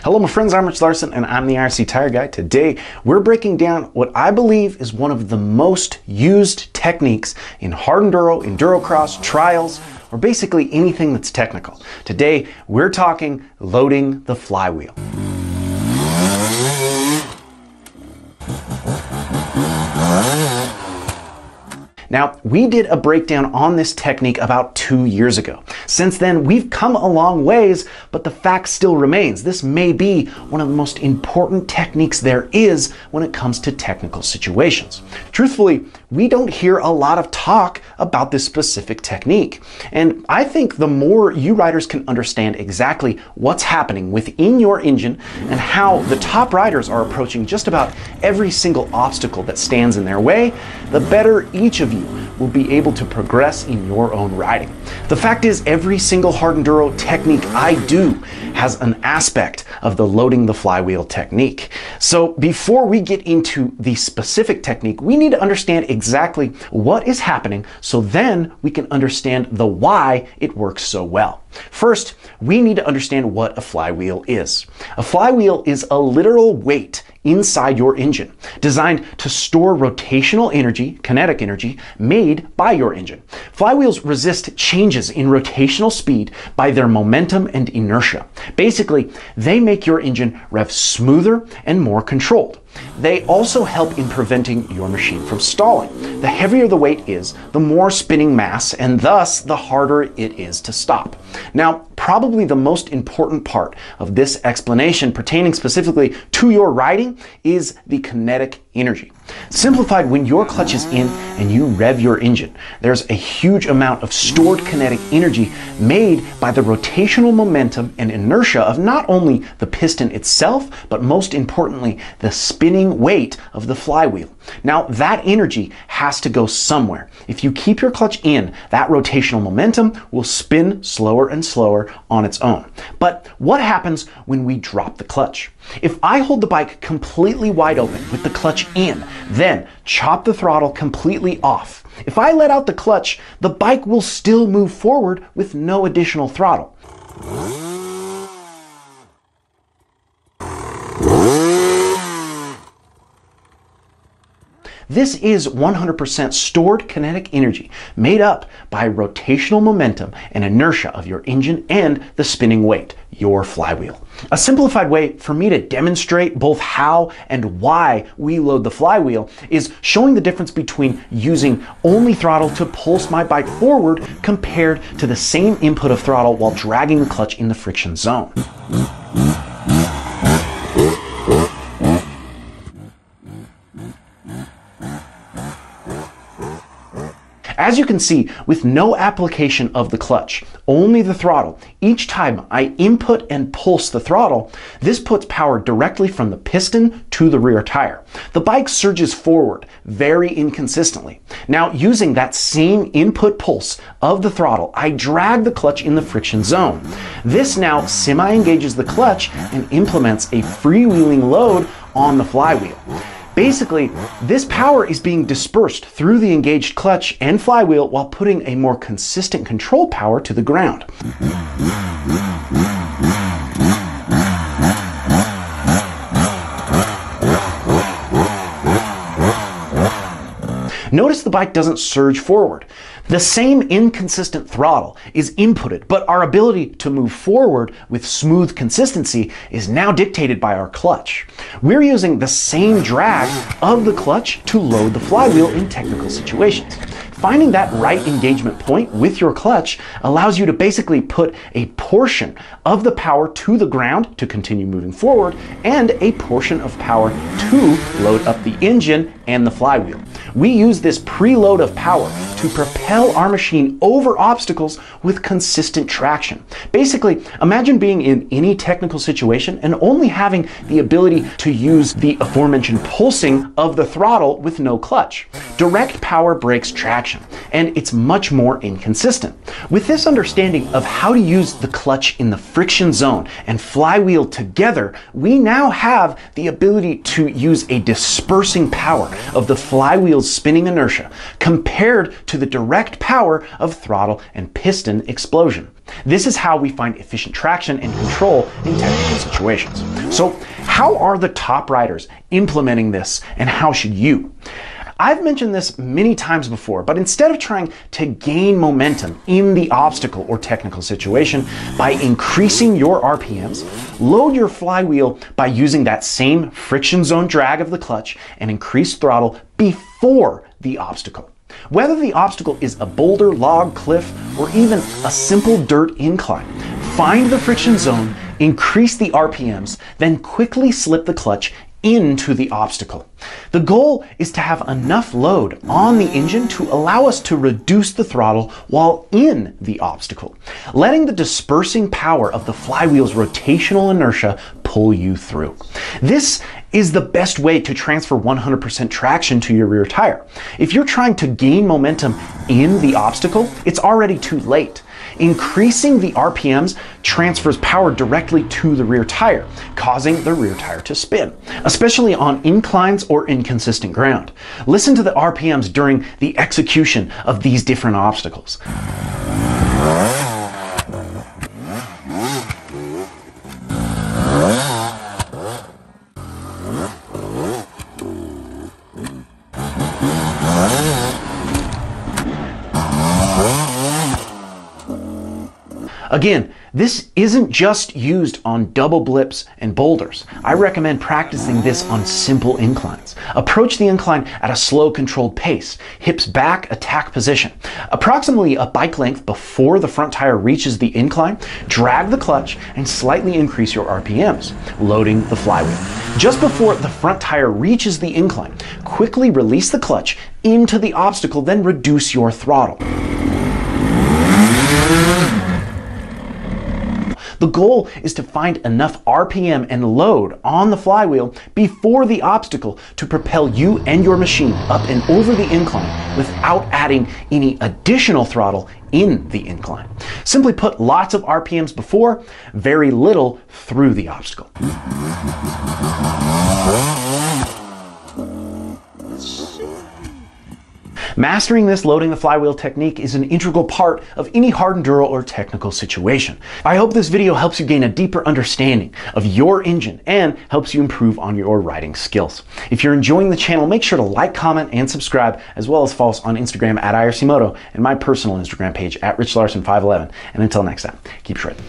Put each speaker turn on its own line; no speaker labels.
Hello my friends, I'm Rich Larson and I'm the IRC Tire Guy. Today we're breaking down what I believe is one of the most used techniques in hard enduro, endurocross, trials, or basically anything that's technical. Today we're talking loading the flywheel. Now, we did a breakdown on this technique about 2 years ago. Since then, we've come a long ways, but the fact still remains. This may be one of the most important techniques there is when it comes to technical situations. Truthfully, we don't hear a lot of talk about this specific technique. And I think the more you riders can understand exactly what's happening within your engine and how the top riders are approaching just about every single obstacle that stands in their way, the better each of you will be able to progress in your own riding. The fact is, every single hard enduro technique I do has an aspect of the loading the flywheel technique. So before we get into the specific technique, we need to understand exactly what is happening so then we can understand the why it works so well. First, we need to understand what a flywheel is. A flywheel is a literal weight inside your engine, designed to store rotational energy, kinetic energy, made by your engine. Flywheels resist changes in rotational speed by their momentum and inertia. Basically, they make your engine rev smoother and more controlled. They also help in preventing your machine from stalling. The heavier the weight is, the more spinning mass, and thus the harder it is to stop. Now, probably the most important part of this explanation pertaining specifically to your riding is the kinetic energy. Simplified, when your clutch is in and you rev your engine, there's a huge amount of stored kinetic energy made by the rotational momentum and inertia of not only the piston itself, but most importantly, the spinning weight of the flywheel. Now, that energy has to go somewhere. If you keep your clutch in, that rotational momentum will spin slower and slower on its own. But what happens when we drop the clutch? If I hold the bike completely wide open with the clutch in, then chop the throttle completely off, if I let out the clutch, the bike will still move forward with no additional throttle. This is 100% stored kinetic energy made up by rotational momentum and inertia of your engine and the spinning weight, your flywheel. A simplified way for me to demonstrate both how and why we load the flywheel is showing the difference between using only throttle to pulse my bike forward compared to the same input of throttle while dragging the clutch in the friction zone. As you can see, with no application of the clutch, only the throttle, each time I input and pulse the throttle, this puts power directly from the piston to the rear tire. The bike surges forward very inconsistently. Now, using that same input pulse of the throttle, I drag the clutch in the friction zone. This now semi-engages the clutch and implements a freewheeling load on the flywheel. Basically, this power is being dispersed through the engaged clutch and flywheel while putting a more consistent control power to the ground. Notice the bike doesn't surge forward. The same inconsistent throttle is inputted, but our ability to move forward with smooth consistency is now dictated by our clutch. We're using the same drag of the clutch to load the flywheel in technical situations. Finding that right engagement point with your clutch allows you to basically put a portion of the power to the ground to continue moving forward and a portion of power to load up the engine and the flywheel. We use this preload of power to propel our machine over obstacles with consistent traction. Basically, imagine being in any technical situation and only having the ability to use the aforementioned pulsing of the throttle with no clutch. Direct power breaks traction. traction, and it's much more inconsistent. With this understanding of how to use the clutch in the friction zone and flywheel together, we now have the ability to use a dispersing power of the flywheel's spinning inertia compared to the direct power of throttle and piston explosion. This is how we find efficient traction and control in technical situations. So how are the top riders implementing this, and how should you? I've mentioned this many times before, but instead of trying to gain momentum in the obstacle or technical situation by increasing your RPMs, load your flywheel by using that same friction zone drag of the clutch and increase throttle before the obstacle. Whether the obstacle is a boulder, log, cliff, or even a simple dirt incline, find the friction zone, increase the RPMs, then quickly slip the clutch into the obstacle. The goal is to have enough load on the engine to allow us to reduce the throttle while in the obstacle, letting the dispersing power of the flywheel's rotational inertia pull you through. This is the best way to transfer 100% traction to your rear tire. If you're trying to gain momentum in the obstacle, it's already too late. Increasing the RPMs transfers power directly to the rear tire, causing the rear tire to spin, especially on inclines or inconsistent ground. Listen to the RPMs during the execution of these different obstacles. Again, this isn't just used on double blips and boulders. I recommend practicing this on simple inclines. Approach the incline at a slow, controlled pace, hips back, attack position. Approximately a bike length before the front tire reaches the incline, drag the clutch and slightly increase your RPMs, loading the flywheel. Just before the front tire reaches the incline, quickly release the clutch into the obstacle, then reduce your throttle. The goal is to find enough RPM and load on the flywheel before the obstacle to propel you and your machine up and over the incline without adding any additional throttle in the incline. Simply put lots of RPMs before, very little through the obstacle. Mastering this loading the flywheel technique is an integral part of any hard enduro or technical situation. I hope this video helps you gain a deeper understanding of your engine and helps you improve on your riding skills. If you're enjoying the channel, make sure to like, comment, and subscribe, as well as follow us on Instagram at IRC Moto and my personal Instagram page at RichLarson511. And until next time, keep shredding.